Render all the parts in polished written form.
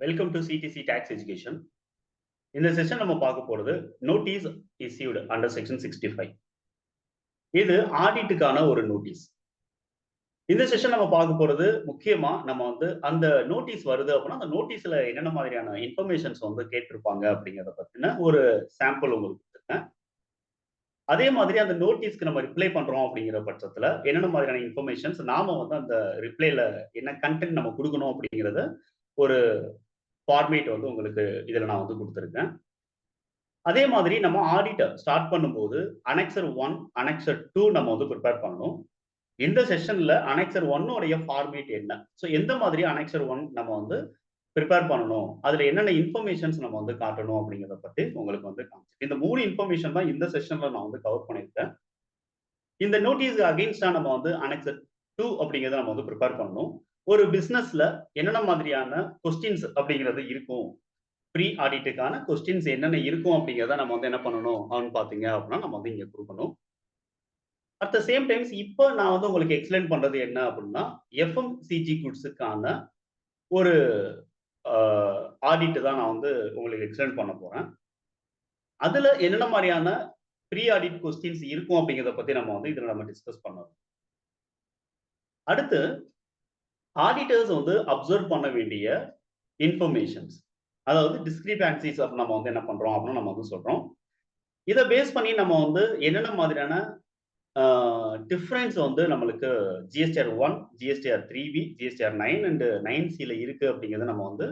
Welcome to CDC tax education. இந்த session நம்ம பார்க்க போறது நோட்டீஸ் இஸ்யூடு அண்டர் செக்ஷன் 65. இது ஆடிட்டுக்கான ஒரு நோட்டீஸ். இந்த செஷன் நம்ம பார்க்க போறது முக்கியமா நம்ம அந்த நோட்டீஸ் வருது அப்படின்னா அந்த நோட்டீஸ்ல என்னென்ன மாதிரியான இன்ஃபர்மேஷன்ஸ் கேட்டிருப்பாங்க அப்படிங்கிறத பத்தின ஒரு சாம்பிள் உங்களுக்கு கொடுத்துருக்கேன். அதே மாதிரி அந்த நோட்டீஸ்க்கு நம்ம ரிப்ளை பண்றோம் அப்படிங்கிற பட்சத்துல என்னென்ன மாதிரியான இன்ஃபர்மேஷன்ஸ் நாம அந்த ரிப்ளைல என்ன கண்டென்ட் நம்ம கொடுக்கணும் அப்படிங்கிறத ஒரு ஃபார்மேட் உங்களுக்கு இதுல நான் கொடுத்துருக்கேன். அதே மாதிரி நம்ம ஆடிட்டர் ஸ்டார்ட் பண்ணும்போது அனெக்சர் 1, அனெக்சர் 2 நம்ம ப்ரிப்பேர் பண்ணணும். இந்த செஷன்ல அனெக்சர் 1 உடைய ஃபார்மேட் என்ன? ஸோ எந்த மாதிரி அனெக்சர் 1 நம்ம ப்ரிப்பேர் பண்ணணும்? அதுல என்னென்ன இன்ஃபர்மேஷன்ஸ் நம்ம காட்டணும் அப்படிங்கிறத பத்தி உங்களுக்கு காமிச்சிருக்கேன். இந்த 3 இன்ஃபர்மேஷன் தான் இந்த செஷன்ல நான் கவர் பண்ணியிருக்கேன். இந்த நோட்டீஸ்க்கு அகைன்ஸ்டா நம்ம அனெக்சர் 2 அப்படிங்கிறத நம்ம ப்ரிப்பேர் பண்ணணும். ஒரு பிசினஸ்ல என்னென்ன மாதிரியான கொஸ்டின்ஸ் அப்படிங்கிறது இருக்கும், ப்ரீ ஆடிட்டுக்கான கொஸ்டின்ஸ் என்னென்ன இருக்கும் அப்படிங்கிறத நம்ம என்ன பண்ணணும் அப்படின்னு பாத்தீங்க அப்படின்னா நம்ம இங்க கொடுக்கணும். அட் த சேம் டைம்ஸ் இப்போ நான் உங்களுக்கு எக்ஸ்பிளைன் பண்றது என்ன அப்படின்னா எஃப்எம்சிஜி குட்ஸுக்கான ஒரு ஆடிட் தான் நான் உங்களுக்கு எக்ஸ்பிளைன் பண்ண போறேன். அதுல என்னென்ன மாதிரியான ப்ரீ ஆடிட் கொஸ்டின்ஸ் இருக்கும் அப்படிங்கிறத பத்தி நம்ம இதுல நம்ம டிஸ்கஸ் பண்ணணும். அடுத்து ஆடிட்டர்ஸ் அப்சர்வ் பண்ண வேண்டிய இன்ஃபர்மேஷன்ஸ், அதாவது டிஸ்கிரிபன்சிஸ் நம்ம என்ன பண்றோம் அப்படின்னு நம்ம சொல்றோம். இதை பேஸ் பண்ணி நம்ம என்னென்ன மாதிரியான டிஃபரன்ஸ் நம்மளுக்கு GSTR 1, GSTR 3B, GSTR 9 and 9Cல இருக்கு அப்படிங்கிறத நம்ம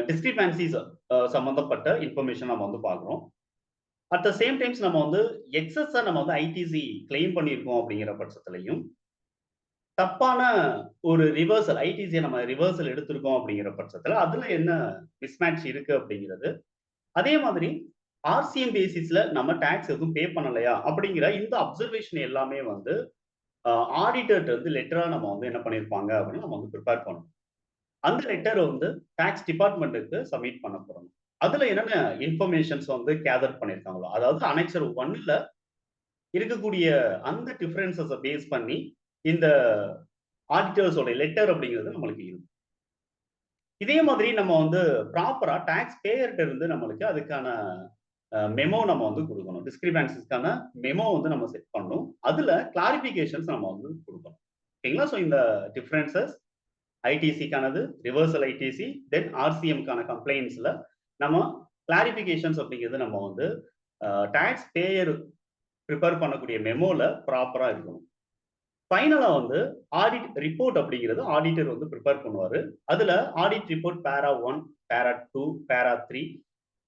டிஸ்கிரிபன்சிஸ் சம்பந்தப்பட்ட இன்ஃபர்மேஷன் நம்ம பார்க்குறோம். அட் த சேம் டைம்ஸ் நம்ம எக்ஸஸா நம்ம ஐடிசி கிளைம் பண்ணியிருக்கோம் அப்படிங்கிற பட்சத்திலையும் தப்பான ஒரு ரிவர்சல் ஐடிசியை நம்ம ரிவர்சல் எடுத்திருக்கோம் அப்படிங்கிற பட்சத்துல அதுல என்ன மிஸ்மேட்ச் இருக்கு அப்படிங்கிறது, அதே மாதிரி ஆர்சிஎம் பேசிஸ்ல நம்ம டாக்ஸ் எதுவும் பே பண்ணலையா அப்படிங்கிற இந்த அப்சர்வேஷன் எல்லாமே ஆடிட்டர் லெட்டரா நம்ம என்ன பண்ணிருப்பாங்க அப்படின்னு நம்ம ப்ரிப்பேர் பண்ணணும். அந்த லெட்டர் டாக்ஸ் டிபார்ட்மெண்ட்டுக்கு சப்மிட் பண்ண போறோம். அதுல என்னென்ன இன்ஃபர்மேஷன்ஸ் கேதர் பண்ணிருக்காங்களோ, அதாவது அனெக்சர் 1ல இருக்கக்கூடிய அந்த டிஃபரன்சஸ பேஸ் பண்ணி இந்த ஆடிட்டர்ஸோட லெட்டர் அப்படிங்கிறது நம்மளுக்கு இருக்கும். இதே மாதிரி நம்ம ப்ராப்பரா டாக்ஸ் பேயர்ட்ட இருந்து நம்மளுக்கு அதுக்கான மெமோ நம்ம கொடுக்கணும். டிஸ்கிரிபன்சிஸ்க்கான மெமோ நம்ம செட் பண்ணணும். அதுல கிளாரிபிகேஷன்ஸ் நம்ம கொடுக்கணும். ஓகேங்களா? ஸோ இந்த டிஃபரன்சஸ் ஐடிசிக்கானது, ரிவர்சல் ஐடிசி, தென் ஆர்சிஎம்கான கம்ப்ளைண்ட்ஸ்ல நம்ம கிளாரிபிகேஷன்ஸ் அப்படிங்கிறது நம்ம டாக்ஸ் பேயர் ப்ரிப்பேர் பண்ணக்கூடிய மெமோல ப்ராப்பரா இருக்கணும். ஃபைனலா ஆடிட் ரிப்போர்ட் அப்படிங்கிறது ஆடிட்டர் ப்ரிப்பேர் பண்ணுவாரு. அதுல ஆடிட் ரிப்போர்ட் பேரா 1, பேரா 2, பேரா 3,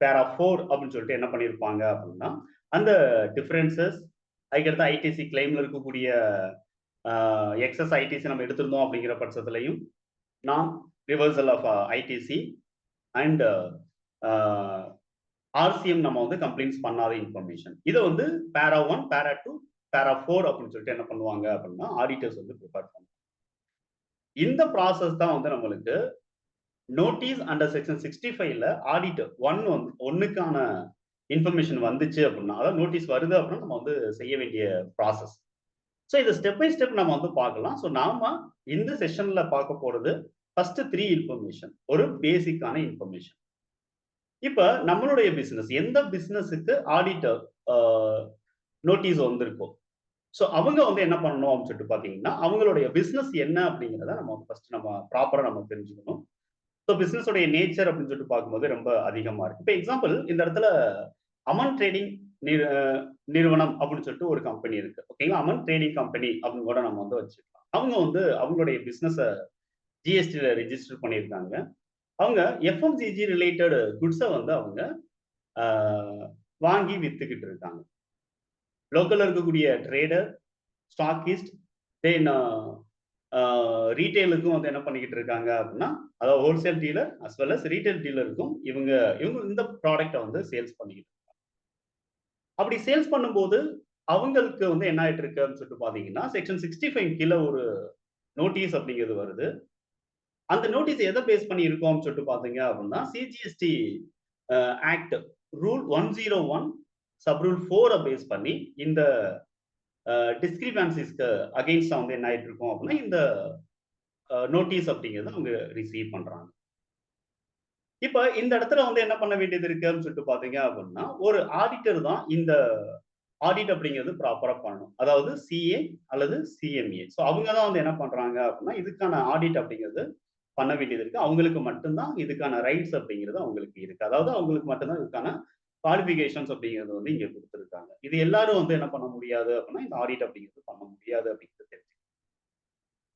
பேரா 4 அப்படின்னு சொல்லிட்டு என்ன பண்ணிருப்பாங்க அப்படின்னா அந்த டிஃபரன்சஸ், அதுக்கடுத்து ஐடிசி கிளைம்ல இருக்கக்கூடிய எக்ஸஸ் ஐடிசி நம்ம எடுத்திருந்தோம் அப்படிங்கிற பட்சத்திலையும் நான் reversal of ITC and RCM நம்ம கம்ப்ளைண்ட்ஸ் பண்ணாத இன்ஃபர்மேஷன் இதை பேரா 1, பேரா 2, பேரா 4 அப்படின்னு சொல்லிட்டு என்ன பண்ணுவாங்க அப்படின்னா ஆடிட்டர்ஸ் ப்ரிப்பேர் பண்ணுவாங்க. இந்த ப்ராசஸ் தான் நம்மளுக்கு நோட்டீஸ் அண்டர் செக்ஷன் 65ல ஆடிட்டர் 1க்கான இன்ஃபர்மேஷன் வந்துச்சு அப்படின்னா, அதாவது நோட்டீஸ் வருது அப்படின்னா நம்ம செய்ய வேண்டிய ப்ராசஸ். ஸோ இதை ஸ்டெப் பை ஸ்டெப் நம்ம பார்க்கலாம். ஸோ நாம இந்த செஷன்ல பார்க்க போறது ஃபர்ஸ்ட் 3 இன்ஃபர்மேஷன், ஒரு பேசிக்கான இன்ஃபர்மேஷன். இப்ப நம்மளுடைய பிசினஸ், எந்த பிசினஸுக்கு ஆடிட்டர் நோட்டீஸ் வந்திருக்கோ, ஸோ அவங்க என்ன பண்ணணும் அப்படின்னு சொல்லிட்டு பாத்தீங்கன்னா அவங்களுடைய பிசினஸ் என்ன அப்படிங்கிறத நம்ம ஃபர்ஸ்ட் நம்ம ப்ராப்பரா நம்ம தெரிஞ்சுக்கணும். ஸோ பிசினஸோடைய நேச்சர் அப்படின்னு சொல்லிட்டு பார்க்கும்போது ரொம்ப அதிகமா இருக்கு. இப்போ எக்ஸாம்பிள் இந்த இடத்துல அமன் ட்ரேடிங் நிறுவனம் அப்படின்னு சொல்லிட்டு ஒரு கம்பெனி இருக்கு. ஓகேங்களா? அமன் ட்ரேடிங் கம்பெனி அப்படின்னு கூட நம்ம வச்சுக்கலாம். அவங்க அவங்களுடைய பிசினஸை ஜிஎஸ்டில ரெஜிஸ்டர் பண்ணியிருக்காங்க. அவங்க எஃப்எம்சிஜி ரிலேட்டட் குட்ஸை அவங்க வாங்கி வித்துக்கிட்டு இருக்காங்க. லோக்கல்ல இருக்கக்கூடிய ட்ரேடர், ஸ்டாக்கிஸ்ட், தென் ரீட்டைலுக்கும் என்ன பண்ணிக்கிட்டு இருக்காங்க அப்படின்னா, அதாவது wholesale dealer as well as retail டீலருக்கும் இவங்க இந்த ப்ராடக்ட்டை சேல்ஸ் பண்ணிக்கிட்டு இருக்காங்க. அப்படி சேல்ஸ் பண்ணும்போது அவங்களுக்கு என்ன ஆயிட்டு இருக்கு அப்படின்னு சொல்லிட்டு பாத்தீங்கன்னா செக்ஷன் 65 கீழே ஒரு நோட்டீஸ் அப்படிங்கிறது வருது. அந்த நோட்டீஸ் எதை பேஸ் பண்ணி இருக்கோம்னு சொல்லிட்டு பாத்தீங்க அப்படின்னா CGST act rule 101 sub rule 4 base பண்ணி இந்த டிஸ்கிரிபன்சிஸ்க்கு அகைன்ஸ்டா என்ன ஆயிட்டு இருக்கும் அப்படின்னா இந்த நோட்டீஸ் அப்படிங்கிறத அவங்க ரிசீவ் பண்றாங்க. இப்ப இந்த இடத்துல வந்து என்ன பண்ண வேண்டியது இருக்கு அப்படின்னு சொல்லிட்டு பாத்தீங்க அப்படின்னா, ஒரு ஆடிட்டர் தான் இந்த ஆடிட் அப்படிங்கிறது ப்ராப்பரா பண்ணணும். அதாவது சிஏ அல்லது சிஎம்ஏ. ஸோ அவங்க தான் வந்து என்ன பண்றாங்க அப்படின்னா, இதுக்கான ஆடிட் அப்படிங்கிறது பண்ண வேண்டியது இருக்கு. அவங்களுக்கு மட்டும் தான் இதுக்கான ரைட்ஸ் அப்படிங்கிறது அவங்களுக்கு இருக்கு. அதாவது அவங்களுக்கு மட்டும் தான் இதுக்கான குவாலிஃபிகேஷன்ஸ் அப்படிங்கிறது வந்து இங்க குடுத்திருக்காங்க. இது எல்லாரும் வந்து என்ன பண்ண முடியாது அப்படின்னா, இந்த ஆடிட் அப்படிங்கிறது பண்ண முடியாது அப்படிங்கிறது தெரியும்.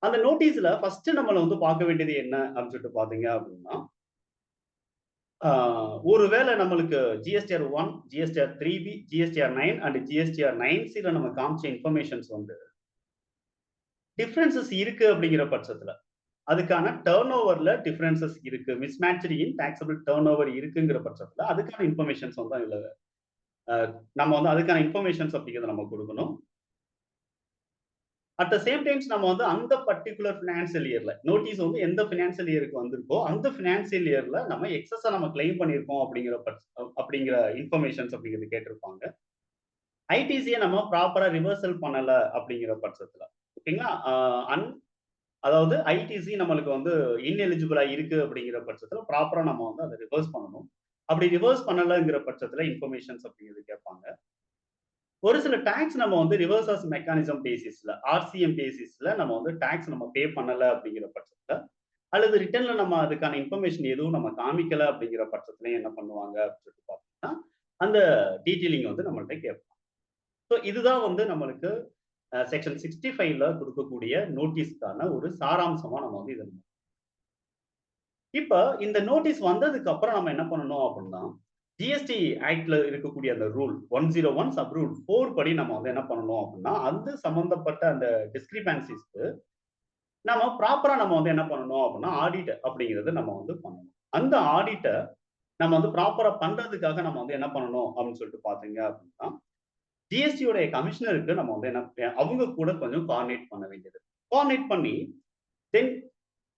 அந்த நோட்டீஸ்ல ஃபர்ஸ்ட் நம்மள வந்து பார்க்க வேண்டியது என்ன அப்படின்னு சொல்லிட்டு பார்த்தீங்க அப்படின்னா, ஆ ஒருவேளை நம்மளுக்கு ஜிஎஸ்டிஆர் 1, ஜிஎஸ்டிஆர் 3பி, ஜிஎஸ்டிஆர் 9 அண்ட் ஜிஎஸ்டிஆர் 9சில நம்ம காமிச்ச இன்ஃபர்மேஷன்ஸ் வந்து டிஃபரன்ஸஸ் இருக்கு அப்படிங்கிற பட்சத்துல, அதுக்கான டர்ன் ஓவர்ல டிஃபரன்ஸஸ் இருக்கு. மிஸ்மேட்ச்டு இன் டாக்ஸபிள் டர்ன் ஓவர் இருக்குங்கிற பட்சத்துல, அதுக்கான இன்ஃபர்மேஷன்ஸ் வந்து அதுல நம்ம வந்து அதுக்கான இன்ஃபர்மேஷன்ஸ் அப்படிங்கிறத நம்ம குடுக்கணும். அட் த சேம் டைம்ஸ் நம்ம வந்து அந்த பர்ட்டிகுலர் பினான்சியல் இயர்ல நோட்டீஸ் வந்து எந்த பினான்சியல் இயருக்கு வந்திருக்கோ, அந்த பினான்சியல் இயர்ல நம்ம எக்ஸஸா நம்ம கிளைம் பண்ணியிருக்கோம் அப்படிங்கிற இன்ஃபர்மேஷன்ஸ் அப்படிங்கிறது கேட்டிருப்பாங்க. ஐடிசிய நம்ம ப்ராப்பரா ரிவர்சல் பண்ணல அப்படிங்கிற பட்சத்துல, ஓகேங்களா? அதாவது ஐடிசி நம்மளுக்கு வந்து இன்எலிஜிபிளா இருக்கு அப்படிங்கிற பட்சத்துல ப்ராப்பரா நம்ம வந்து அதை ரிவர்ஸ் பண்ணணும். அப்படி ரிவர்ஸ் பண்ணலங்கிற பட்சத்துல இன்ஃபர்மேஷன்ஸ் அப்படிங்கிறது கேட்பாங்க. ஒரு சில டாக்ஸ் நம்ம வந்து ரிவர்சஸ் மெக்கானிசம் பேசிஸ்ல, ஆர்சிஎம் பேசிஸ்ல நம்ம வந்து டாக்ஸ் நம்ம பே பண்ணல அப்படிங்கிற பட்சத்துல, அல்லது ரிட்டர்ன்ல நம்ம அதுக்கான இன்ஃபர்மேஷன் எதுவும் நம்ம காமிக்கல அப்படிங்கிற பட்சத்துலயும் என்ன பண்ணுவாங்க அப்படின்னு சொல்லிட்டு பார்த்தீங்கன்னா, அந்த டீட்டெயிலிங் வந்து நம்மள்ட்ட கேட்பாங்க. ஸோ இதுதான் வந்து நம்மளுக்கு செக்ஷன் 65ல குடுக்கக்கூடிய நோட்டீஸ்க்கான ஒரு சாராம்சமா நம்ம வந்து இத இப்ப இந்த நோட்டீஸ் வந்ததுக்கு அப்புறம் நம்ம என்ன பண்ணணும் அப்படின்னா, ஜிஎஸ்டி ஆக்ட்ல இருக்கக்கூடிய அந்த ரூல் 101 சப் ரூல் 4 படி நம்ம வந்து என்ன பண்ணணும் அப்படின்னா, அது சம்பந்தப்பட்ட அந்த டிஸ்கிரிபன்சிஸ்க்கு நம்ம ப்ராப்பரா நம்ம வந்து என்ன பண்ணணும் அப்படின்னா, ஆடிட் அப்படிங்கிறத நம்ம வந்து பண்ணணும். அந்த ஆடிட்ட நம்ம வந்து ப்ராப்பரா பண்றதுக்காக நம்ம வந்து என்ன பண்ணணும் அப்படின்னு சொல்லிட்டு பார்த்தீங்க அப்படின்னா, ஜிஎஸ்டி உடைய கமிஷனருக்கு நம்ம வந்து என்ன அவங்க கூட கொஞ்சம் கோஆர்டினேட் பண்ண வேண்டியது. கோஆர்டினேட் பண்ணி தென்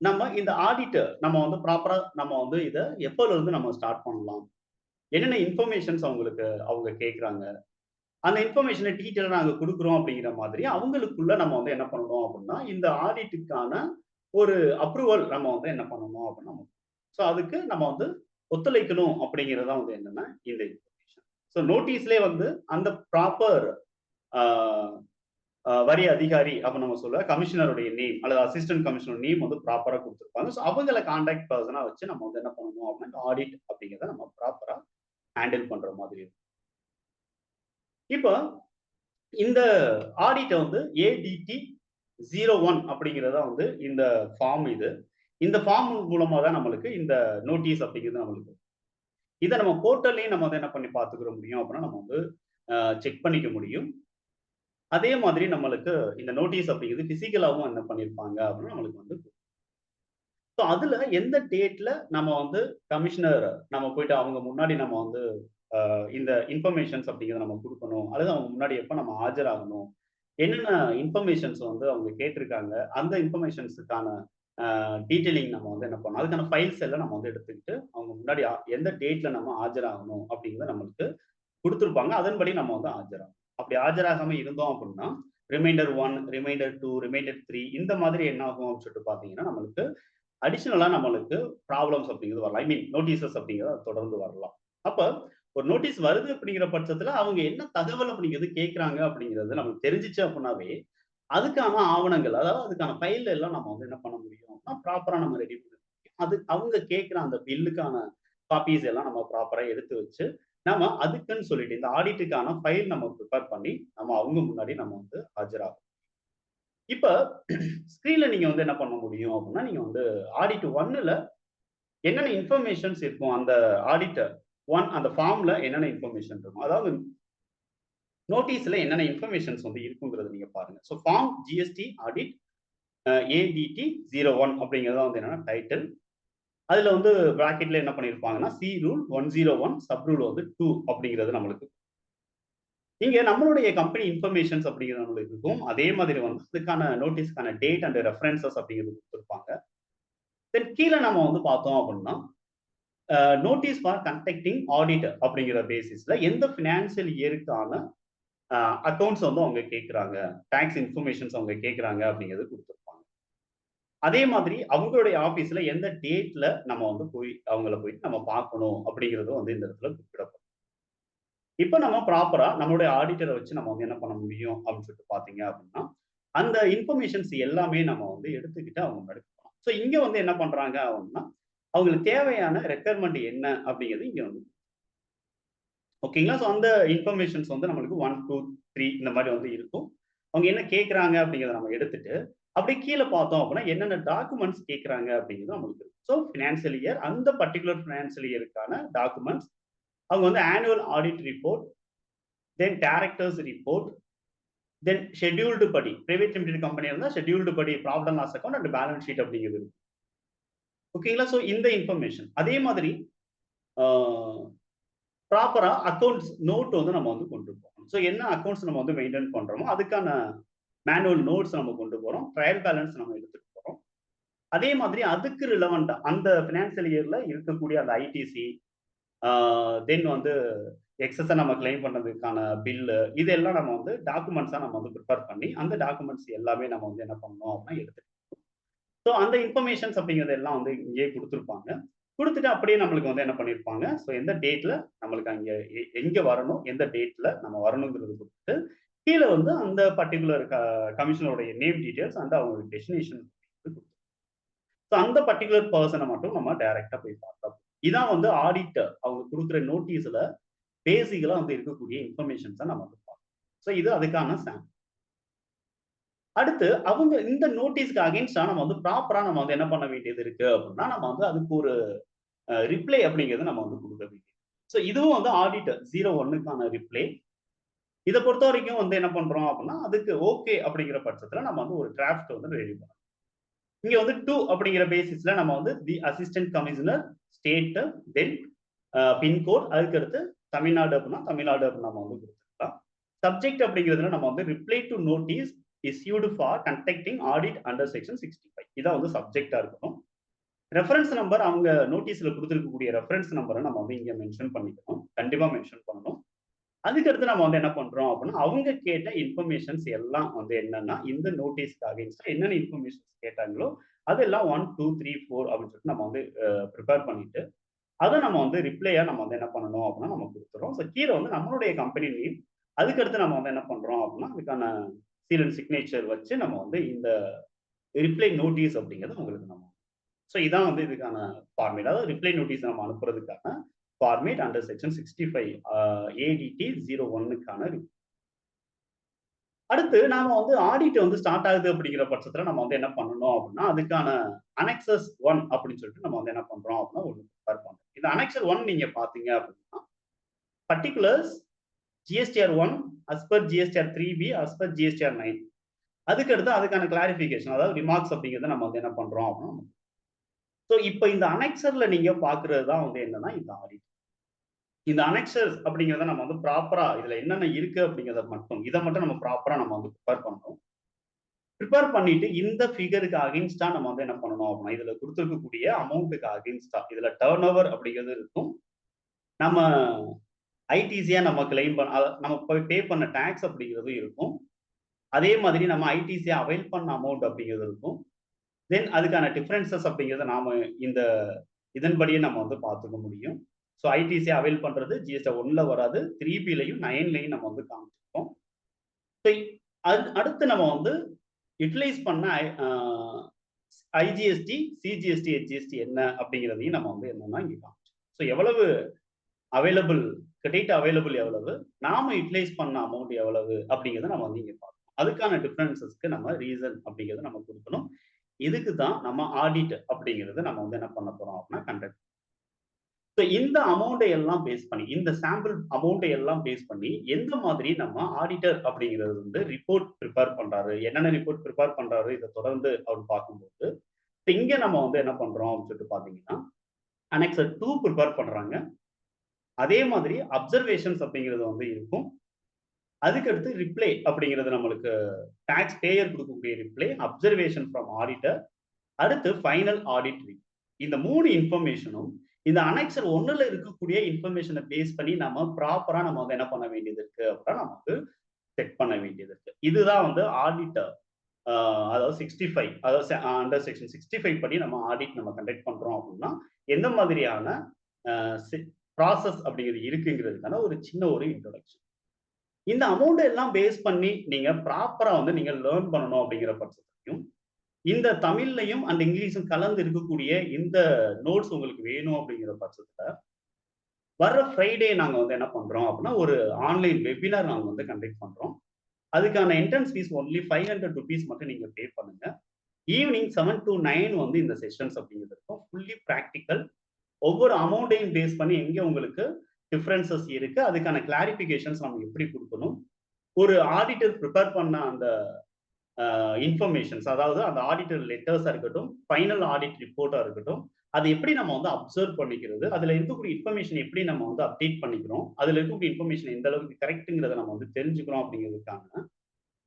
நம்ம இந்த ஆடிட்ட நம்ம வந்து ப்ராப்பரா நம்ம வந்து இத எப்போலிருந்து நம்ம ஸ்டார்ட் பண்ணலாம்? என்னென்ன இன்ஃபர்மேஷன்ஸ் அவங்களுக்கு அவங்க கேட்குறாங்க? அந்த இன்ஃபர்மேஷன டீட்டெயிலா நாங்க குடுக்குறோம் அப்படிங்கிற மாதிரி அவங்களுக்குள்ள நம்ம வந்து என்ன பண்ணணும் அப்படின்னா, இந்த ஆடிட்டுக்கான ஒரு அப்ரூவல் நம்ம வந்து என்ன பண்ணணும் அப்படின்னா, ஸோ அதுக்கு நம்ம வந்து ஒத்துழைக்கணும் அப்படிங்கிறது தான் வந்து என்னன்னா, இந்த இன்ஃபர்மேஷன். ஸோ நோட்டீஸ்லயே வந்து அந்த ப்ராப்பர் ஆ வரி அதிகாரி அப்ப நம்ம சொல்ல கமிஷனருடைய நேம் அல்லது அசிஸ்டன்ட் கமிஷனர் நேம் வந்து ப்ராப்பரா குடுத்திருப்பாங்க. ஸோ அவங்கள கான்டாக்ட் பெர்சனா வச்சு நம்ம வந்து என்ன பண்ணணும் அப்படின்னா, ஆடிட் அப்படிங்கிறத நம்ம ப்ராப்பரா ஹேண்டில் பண்ற மாதிரி இருக்கும். இப்ப இந்த ஆடிட்ட வந்து ஏடிடி 01 அப்படிங்கிறத வந்து இந்த ஃபார்ம் இது. இந்த ஃபார்ம் மூலமா தான் நம்மளுக்கு இந்த நோட்டீஸ் அப்படிங்கிறது நம்மளுக்கு. இத நம்ம போர்ட்டல்லயும் நம்ம வந்து என்ன பண்ணி பார்த்துக்கிற முடியும் அப்படின்னா, நம்ம வந்து செக் பண்ணிக்க முடியும். அதே மாதிரி நம்மளுக்கு இந்த நோட்டீஸ் அப்படிங்கிறது பிசிக்கலாவும் என்ன பண்ணியிருப்பாங்க அப்படின்னா, நம்மளுக்கு வந்து ஸோ அதுல எந்த டேட்ல நம்ம வந்து கமிஷனர் நம்ம போயிட்டு அவங்க முன்னாடி நம்ம வந்து இந்த இன்ஃபர்மேஷன்ஸ் அப்படிங்கிறத நம்ம குடுக்கணும். அல்லது அவங்க முன்னாடி எப்ப நம்ம ஆஜராகணும். என்னென்ன இன்ஃபர்மேஷன்ஸ் வந்து அவங்க கேட்டிருக்காங்க. அந்த இன்ஃபர்மேஷன்ஸுக்கான டீட்டெயிலிங் நம்ம வந்து என்ன பண்ணணும். அதுக்கான ஃபைல்ஸ் எல்லாம் நம்ம வந்து எடுத்துக்கிட்டு, அவங்க முன்னாடி எந்த டேட்ல நம்ம ஆஜராகணும் அப்படிங்கிறத நம்மளுக்கு குடுத்திருப்பாங்க. அதன்படி நம்ம வந்து ஆஜராகணும். அப்படி ஆஜராகாம இருந்தோம் அப்படின்னா, ரிமைண்டர் 1, ரிமைண்டர் 2, ரிமைண்டர் 3 இந்த மாதிரி என்ன ஆகும் அப்படின்னு சொல்லிட்டு பார்த்தீங்கன்னா, நம்மளுக்கு அடிஷனலா நம்மளுக்கு ப்ராப்ளம்ஸ் அப்படிங்கிறது வரலாம். ஐ மீன் நோட்டீஸஸ் அப்படிங்கிறது தொடர்ந்து வரலாம். அப்ப ஒரு நோட்டீஸ் வருது அப்படிங்கிற பட்சத்துல, அவங்க என்ன தகவல் அப்படிங்கிறது கேட்கிறாங்க அப்படிங்கிறது நமக்கு தெரிஞ்சுச்சு அப்படின்னாவே, அதுக்கான ஆவணங்கள், அதாவது அதுக்கான ஃபைல் எல்லாம் நம்ம வந்து என்ன பண்ண முடியும் அப்படின்னா, ப்ராப்பரா நம்ம ரெடி பண்ண முடியும். அது அவங்க கேட்கிற அந்த பில்லுக்கான காப்பீஸ் எல்லாம் நம்ம ப்ராப்பரா எடுத்து வச்சு, நம்ம அதுக்குன்னு சொல்லிட்டு இந்த ஆடிட்டுக்கான ஃபைல் நம்ம பிரிப்பேர் பண்ணி, நம்ம அவங்க முன்னாடி நம்ம வந்து ஆஜராகணும். இப்ப ஸ்கிரீன்ல நீங்க வந்து என்ன பண்ண முடியும் அப்படின்னா, நீங்க வந்து ஆடிட் 1ல என்னென்ன இன்ஃபர்மேஷன்ஸ் இருக்கும்? அந்த ஆடிட்டர் 1 அந்த ஃபார்ம்ல என்னென்ன இன்ஃபர்மேஷன் இருக்கும்? அதாவது நோட்டீஸ்ல என்னென்ன இன்ஃபர்மேஷன்ஸ் வந்து இருக்குங்கிறத நீங்க பாருங்க. So form GST audit ADT 01 அப்படிங்கிறது தான் வந்து என்னன்னா டைட்டில். அதுல வந்து பிராக்கெட்ல என்ன பண்ணியிருப்பாங்கன்னா, சி ரூல் 101 சப் ரூல் வந்து 2 அப்படிங்கிறது நம்மளுக்கு. இங்க நம்மளுடைய கம்பெனி இன்ஃபர்மேஷன்ஸ் அப்படிங்கிறது நம்மளுக்கு இருக்கும். அதே மாதிரி வந்து அதுக்கான நோட்டீஸ்க்கான டேட் அண்ட் ரெஃபரன்ஸஸ் அப்படிங்கிறது குடுத்திருப்பாங்க. தென் கீழ நம்ம வந்து பார்த்தோம் அப்படின்னா, நோட்டீஸ் ஃபார் கண்டக்டிங் ஆடிட் அப்படிங்கிற பேசிஸ்ல எந்த பினான்சியல் இயருக்கான அக்கவுண்ட்ஸ் வந்து அவங்க கேட்குறாங்க. டாக்ஸ் இன்ஃபர்மேஷன்ஸ் அவங்க கேட்குறாங்க அப்படிங்கிறது குடுத்திருப்பாங்க. அதே மாதிரி அவங்களுடைய ஆபீஸ்ல எந்த டேட்ல நம்ம வந்து போய் அவங்கள போயிட்டு நம்ம பார்க்கணும் அப்படிங்கிறதும் வந்து இந்த இடத்துல குறிப்பிடப்படும். இப்ப நம்ம ப்ராப்பரா நம்மளுடைய ஆடிட்டரை வச்சு நம்ம வந்து என்ன பண்ண முடியும் அப்படின்னு சொல்லிட்டு பார்த்தீங்க அப்படின்னா, அந்த இன்ஃபர்மேஷன்ஸ் எல்லாமே நம்ம வந்து எடுத்துக்கிட்டு அவங்க முன்னாடி போலாம். ஸோ இங்க வந்து என்ன பண்றாங்க அப்படின்னா, அவங்களுக்கு தேவையான ரெக்யர்மென்ட் என்ன அப்படிங்கிறது இங்க வந்து ஓகேங்களா? ஸோ அந்த இன்ஃபர்மேஷன்ஸ் வந்து நம்மளுக்கு 1, 2, 3 இந்த மாரி வந்து இருக்கும். அவங்க என்ன கேட்கறாங்க அப்படிங்கிறத நம்ம எடுத்துட்டு, அப்படியே கீழ பார்த்தோம் அப்படின்னா, என்னென்ன டாக்குமெண்ட்ஸ் கேட்கறாங்க அப்படிங்கிறது நம்மளுக்கு இருக்கும். ஸோ ஃபினான்சியல் இயர் அந்த பர்ட்டிகுலர் ஃபினான்சியல் இயருக்கான டாக்குமெண்ட்ஸ், அவங்க வந்து annual audit report, then directors report, then scheduled படி பிரைவேட் லிமிடெட் கம்பெனியா இருந்தா ஷெட்யூல்டு படி profit and loss account and balance sheet அப்படிங்கிறது இருக்கும். ஓகேங்களா? ஸோ இந்த இன்ஃபர்மேஷன். அதே மாதிரி ஆ ப்ராப்பரா அக்கவுண்ட்ஸ் நோட் வந்து நம்ம வந்து கொண்டு போகணும். ஸோ என்ன அக்கவுண்ட்ஸ் நம்ம வந்து மெயின்டெயின் பண்றோமோ, அதுக்கான மேனுவல் நோட்ஸ் நம்ம கொண்டு போறோம். ட்ரையல் பேலன்ஸ் நம்ம எடுத்துட்டு போறோம். அதே மாதிரி அதுக்கு ரிலவென்ட்டா அந்த ஃபினான்சியல் இயர்ல இருக்கக்கூடிய அந்த ஐடிசி, தென் வந்து எக்ஸஸா நம்ம கிளைம் பண்ணதுக்கான பில்லு, இதெல்லாம் நம்ம வந்து டாக்குமெண்ட்ஸா நம்ம வந்து பிரிப்பேர் பண்ணி, அந்த டாக்குமெண்ட்ஸ் எல்லாமே நம்ம வந்து என்ன பண்ணணும் அப்படின்னா எடுத்துட்டு ஸோ அந்த இன்ஃபர்மேஷன்ஸ் அப்படிங்கிறது எல்லாம் வந்து இங்கேயே குடுத்துருப்பாங்க. குடுத்துட்டு அப்படியே நம்மளுக்கு வந்து என்ன பண்ணியிருப்பாங்க, ஸோ எந்த டேட்ல நம்மளுக்கு அங்க எங்க வரணும், எந்த டேட்ல நம்ம வரணுங்கிறது குடுத்துட்டு, கீழ வந்து அந்த பர்ட்டிகுலர் கமிஷனருடைய நேம் டீட்டெயில்ஸ் அண்ட் அவங்களுடைய டெஸ்டினேஷன் ஸோ அந்த பர்ட்டிகுலர் பெர்சன மட்டும் நம்ம டைரக்ட்டா போய் பார்த்தா போதும். இதான் வந்து ஆடிட்டர் அவங்க குடுக்குற நோட்டீஸ்ல பேசிக்கலா வந்து இருக்கக்கூடிய இன்ஃபர்மேஷன்ஸ நம்ம வந்து பார்க்கணும். ஸோ இது அதுக்கான சாம்பிள். அடுத்து அவங்க இந்த நோட்டீஸ்க்கு அகைன்ஸ்டா நம்ம வந்து ப்ராப்பரா நம்ம வந்து என்ன பண்ண வேண்டியது இருக்கு அப்படின்னா, நம்ம வந்து அதுக்கு ஒரு ரிப்ளை அப்படிங்கிறது நம்ம வந்து குடுக்க வேண்டியது. ஸோ இதுவும் வந்து ஆடிட்டர் 01க்கான ரிப்ளை. இத பொறுத்தவரைக்கும் வந்து என்ன பண்றோம் அப்படின்னா, அதுக்கு ஓகே அப்படிங்கிற பட்சத்துல நம்ம வந்து ஒரு டிராஃப்ட் வந்து ரெடி பண்ணணும். இங்க வந்து 2 அப்படிங்கிற பேசிஸ்ல நம்ம வந்து the assistant commissioner, state, then pincode, அதுக்கு அடுத்து தமிழ்நாடு அப்படின்னா தமிழ்நாடு அப்படின்னு நம்ம வந்து குடுத்துக்கலாம். சப்ஜெக்ட் அப்படிங்கிறதுல நம்ம வந்து reply to notice issued for conducting audit under section 65 இதான் வந்து சப்ஜெக்ட்டா இருக்கணும். ரெஃபரன்ஸ் நம்பர் அவங்க நோட்டீஸ்ல குடுத்திருக்கக்கூடிய ரெஃபரன்ஸ் நம்பர நம்ம வந்து இங்க மென்ஷன் பண்ணிக்கணும். கண்டிப்பா மென்ஷன் பண்ணணும். அதுக்கடுத்து நம்ம வந்து என்ன பண்றோம் அப்படின்னா, அவங்க கேட்ட இன்ஃபர்மேஷன்ஸ் எல்லாம் வந்து என்னன்னா, இந்த நோட்டீஸ்க்கு அகைன்ஸ்டா என்னென்ன இன்ஃபர்மேஷன்ஸ் கேட்டாங்களோ, அதெல்லாம் 1, 2, 3, 4 அப்படின்னு சொல்லிட்டு நம்ம வந்து பிரிப்பேர் பண்ணிட்டு, அத நம்ம வந்து ரிப்ளையா நம்ம வந்து என்ன பண்ணணும் அப்படின்னா, நம்ம குடுத்துறோம். ஸோ கீழ வந்து நம்மளுடைய கம்பெனி நேம், அதுக்கடுத்து நம்ம வந்து என்ன பண்றோம் அப்படின்னா, அதுக்கான சீல் அண்ட் சிக்னேச்சர் வச்சு நம்ம வந்து இந்த ரிப்ளை நோட்டீஸ் அப்படிங்கிறது உங்களுக்கு நம்ம ஸோ இதான் வந்து இதுக்கான ஃபார்மேட். அதாவது ரிப்ளை நோட்டீஸ் நம்ம அனுப்புறதுக்கான ஃபார்மேட் அண்டர் செக்ஷன் 65 ஏடிடி 01க்கான அடுத்து நாம வந்து ஆடிட் வந்து ஸ்டார்ட் ஆகுது அப்படிங்கிற பட்சத்துல நம்ம வந்து என்ன பண்ணணும் அப்படின்னா, அதுக்கான அனெக்சஸ் 1 அப்படின்னு சொல்லிட்டு நம்ம வந்து என்ன பண்றோம் அப்படின்னா, ஒண்ணு ப்ரிப்பேர் பண்றோம். இந்த அனெக்சர் 1 நீங்க பார்த்தீங்க அப்படின்னா, particulars GSTR 1 as per GSTR 3B as per GSTR 9 அதுக்கு அடுத்து அதுக்கான கிளாரிஃபிகேஷன் அதாவது ரிமார்க்ஸ் அப்படிங்கிறத நம்ம வந்து என்ன பண்றோம் அப்படின்னா, ஸோ இப்ப இந்த அனெக்சர்ல நீங்க பார்க்கிறது தான் வந்து என்னன்னா இந்த ஆடிட். இந்த அனெக்சர்ஸ் அப்படிங்கிறத நம்ம வந்து ப்ராப்பரா இதுல என்னென்ன இருக்கு அப்படிங்கிறத மட்டும் இத மட்டும் நம்ம ப்ராப்பரா நம்ம வந்து ப்ரிப்பேர் பண்றோம். ப்ரிப்பேர் பண்ணிட்டு இந்த ஃபிகருக்கு அகைன்ஸ்டா நம்ம வந்து என்ன பண்ணணும் அப்படின்னா, இதுல குடுத்திருக்கக்கூடிய அமௌண்ட்டுக்கு அகைன்ஸ்டா இதுல டர்ன் ஓவர் அப்படிங்கிறது இருக்கும். நம்ம ஐடிசியா நம்ம கிளைம் பண்ண நம்ம போய் பே பண்ண டாக்ஸ் அப்படிங்கிறது இருக்கும். அதே மாதிரி நம்ம ஐடிசியா அவைல் பண்ண அமௌண்ட் அப்படிங்கிறது இருக்கும். தென் அதுக்கான டிஃபரன்சஸ் அப்படிங்கிறத நாம இந்த இதன்படியே நம்ம வந்து பார்த்துக்க முடியும். ஸோ ஐடிசி அவைல் பண்றது ஜிஎஸ்டி 1ல வராது. 3பிலயும் 9லயும் நம்ம வந்து காமிச்சிருக்கோம். ஸோ அடுத்து நம்ம வந்து யுட்டிலைஸ் பண்ண ஐஜிஎஸ்டி, சிஜிஎஸ்டி, ஹெச்ஜிஎஸ்டி என்ன அப்படிங்கிறதையும் நம்ம வந்து என்னன்னா இங்க காமிச்சோம். ஸோ எவ்வளவு அவைலபிள் கிரெடிட் அவைலபிள் எவ்வளவு, நாம யுட்டிலைஸ் பண்ண அமௌண்ட் எவ்வளவு அப்படிங்கிறத நம்ம வந்து இங்க பார்க்கணும். அதுக்கான டிஃபரன்சஸ்க்கு நம்ம ரீசன் அப்படிங்கிறத நம்ம கொடுக்கணும். இதுக்கு தான் நம்ம ஆடிட் அப்படிங்கிறத நம்ம வந்து என்ன பண்ண போறோம் அப்படின்னா கண்டக்ட். ஸோ இந்த அமௌண்ட்டை எல்லாம் பேஸ் பண்ணி இந்த சாம்பிள் அமௌண்ட்டை எல்லாம் பேஸ் பண்ணி எந்த மாதிரி நம்ம ஆடிட்டர் அப்படிங்கிறது வந்து ரிப்போர்ட் ப்ரிப்பேர் பண்றாரு, என்னென்ன ரிப்போர்ட் ப்ரிப்பேர் பண்றாரு இதை தொடர்ந்து அவர் பார்க்கும்போது இங்க நம்ம வந்து என்ன பண்றோம் அப்படின்னு சொல்லிட்டு பாத்தீங்கன்னா அனெக்சர் 2 ப்ரிப்பேர் பண்றாங்க. அதே மாதிரி அப்சர்வேஷன்ஸ் அப்படிங்கிறது வந்து இருக்கும். அதுக்கடுத்து ரிப்ளை அப்படிங்கிறது நம்மளுக்கு டாக்ஸ் பேயர் கொடுக்கக்கூடிய ரிப்ளை, அப்சர்வேஷன் ஃப்ரம் ஆடிட்டர், அடுத்து ஃபைனல் ஆடிட் ரிவ்யூ. இந்த 3 இன்ஃபர்மேஷனும் இந்த அனெக்சர் 1ல இருக்கக்கூடிய இன்ஃபர்மேஷனை பேஸ் பண்ணி நம்ம ப்ராப்பரா நம்ம வந்து என்ன பண்ண வேண்டியது இருக்கு அப்படின்னா நம்ம வந்து செக் பண்ண வேண்டியது இருக்கு. இதுதான் வந்து ஆடிட்டர் அதாவது 65 அதாவது அண்டர் செக்ஷன் 65 படி நம்ம ஆடிட் நம்ம கண்டக்ட் பண்றோம் அப்படின்னா எந்த மாதிரியான ப்ராசஸ் அப்படிங்கிறது இருக்குங்கிறதுக்கான ஒரு சின்ன ஒரு இன்ட்ரோடக்ஷன். இந்த அமௌண்ட் எல்லாம் பேஸ் பண்ணி நீங்க ப்ராப்பரா வந்து நீங்க லேர்ன் பண்ணணும் அப்படிங்கிற பட்சத்தையும் இந்த தமிழ்லையும் அண்ட் இங்கிலீஷும் கலந்து இருக்கக்கூடிய இந்த நோட்ஸ் உங்களுக்கு வேணும் அப்படிங்கிற பட்சத்துல வர்ற ஃப்ரைடே நாங்க வந்து என்ன பண்றோம் அப்படின்னா ஒரு ஆன்லைன் வெபினார் நாங்க வந்து கண்டக்ட் பண்றோம். அதுக்கான என்ட்ரன்ஸ் ஃபீஸ் ஒன்லி 500 ருபீஸ் மட்டும் நீங்க பே பண்ணுங்க. ஈவினிங் 7 to 9 வந்து இந்த செஷன்ஸ் அப்படிங்கிறது இருக்கும். Fully practical. ஒவ்வொரு அமௌண்ட்டையும் பேஸ் பண்ணி எங்க உங்களுக்கு டிஃபரன்சஸ் இருக்கு, அதுக்கான கிளாரிபிகேஷன்ஸ் நம்ம எப்படி கொடுக்கணும், ஒரு ஆடிட்டர் ப்ரிப்பேர் பண்ண அந்த இன்ஃபர்மேஷன்ஸ், அதாவது அந்த ஆடிட்டர் லெட்டர்ஸா இருக்கட்டும், ஃபைனல் ஆடிட் ரிப்போர்ட்டா இருக்கட்டும், அது எப்படி நம்ம வந்து அப்சர்வ் பண்ணிக்கிறது, அதுல இருக்கக்கூடிய இன்ஃபர்மேஷன் எப்படி நம்ம வந்து அப்டேட் பண்ணிக்கிறோம், அதுல இருக்கக்கூடிய இன்ஃபர்மேஷன் எந்த அளவுக்கு கரெக்ட்டுங்கிறத நம்ம வந்து தெரிஞ்சுக்கிறோம் அப்படிங்கிறதுக்கான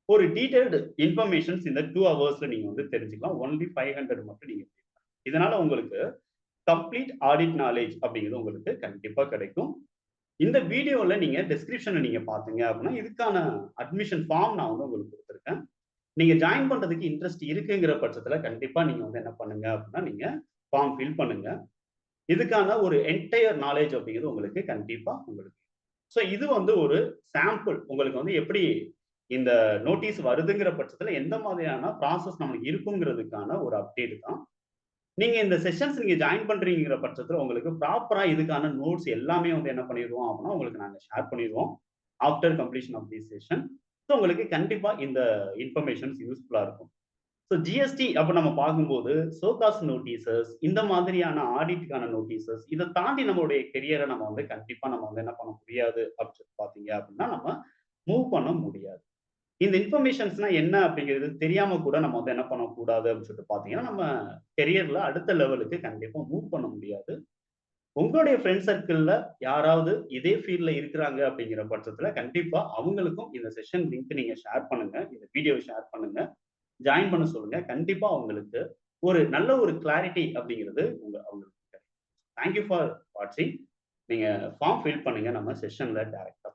ஒரு டீடைல்டு இன்ஃபர்மேஷன்ஸ் இந்த 2 ஹவர்ஸ்ல நீங்க வந்து தெரிஞ்சுக்கலாம். ஒன்லி 500 மட்டும் நீங்க pay பண்ணணும். இதனால உங்களுக்கு கம்ப்ளீட் ஆடிட் நாலேஜ் அப்படிங்கிறது உங்களுக்கு கண்டிப்பா கிடைக்கும். இந்த வீடியோல நீங்க டிஸ்கிரிப்ஷன்ல நீங்க பாத்தீங்க அப்படின்னா இதுக்கான அட்மிஷன் ஃபார்ம் நான் வந்து உங்களுக்கு கொடுத்துருக்கேன். நீங்க ஜாயின் பண்றதுக்கு இன்ட்ரெஸ்ட் இருக்குங்கிற பட்சத்துல கண்டிப்பா நீங்க வந்து என்ன பண்ணுங்க அப்படின்னா நீங்க ஃபார்ம் ஃபில் பண்ணுங்க. இதுக்கான ஒரு என்டையர் நாலேஜ் அப்படிங்கிறது உங்களுக்கு கண்டிப்பா உங்களுக்கு. ஸோ இது வந்து ஒரு சாம்பிள் உங்களுக்கு வந்து எப்படி இந்த நோட்டீஸ் வருதுங்கிற பட்சத்துல எந்த மாதிரியான ப்ராசஸ் நமக்கு இருக்குங்கிறதுக்கான ஒரு அப்டேட் தான். நீங்க இந்த செஷன்ஸ் நீங்க ஜாயின் பண்றீங்கிற பட்சத்துல உங்களுக்கு ப்ராப்பரா இதுக்கான நோட்ஸ் எல்லாமே வந்து என்ன பண்ணிடுவோம் அப்படின்னா உங்களுக்கு நாங்க ஷேர் பண்ணிடுவோம் after completion of the session. So உங்களுக்கு கண்டிப்பா இந்த இன்ஃபர்மேஷன்ஸ் யூஸ்ஃபுல்லா இருக்கும். ஸோ ஜிஎஸ்டி அப்ப நம்ம பார்க்கும்போது சோகாஸ் நோட்டீசஸ் இந்த மாதிரியான ஆடிட்டுக்கான நோட்டீசஸ் இதை தாண்டி நம்மளுடைய கெரியரை நம்ம வந்து கண்டிப்பா நம்ம வந்து என்ன பண்ண முடியாது அப்படின்னு சொல்லி பார்த்தீங்க அப்படின்னா நம்ம மூவ் பண்ண முடியாது. இந்த இன்ஃபர்மேஷன்ஸ்னா என்ன அப்படிங்கிறது தெரியாம கூட நம்ம வந்து என்ன பண்ணக்கூடாது அப்படின்னு சொல்லிட்டு பார்த்தீங்கன்னா நம்ம கெரியர்ல அடுத்த லெவலுக்கு கண்டிப்பா மூவ் பண்ண முடியாது. உங்களுடைய ஃப்ரெண்ட் சர்க்கிள்ல யாராவது இதே ஃபீல்ட்ல இருக்கிறாங்க அப்படிங்கிற பட்சத்துல கண்டிப்பா அவங்களுக்கும் இந்த செஷன் லிங்க் நீங்க ஷேர் பண்ணுங்க, இந்த வீடியோவை ஷேர் பண்ணுங்க, ஜாயின் பண்ண சொல்லுங்க. கண்டிப்பா அவங்களுக்கு ஒரு நல்ல ஒரு கிளாரிட்டி அப்படிங்கிறது அவங்களுக்கு கிடைக்கும். தேங்க்யூ ஃபார் வாட்சிங். நீங்க ஃபார்ம் ஃபில் பண்ணுங்க நம்ம செஷன்ல டைரக்டா.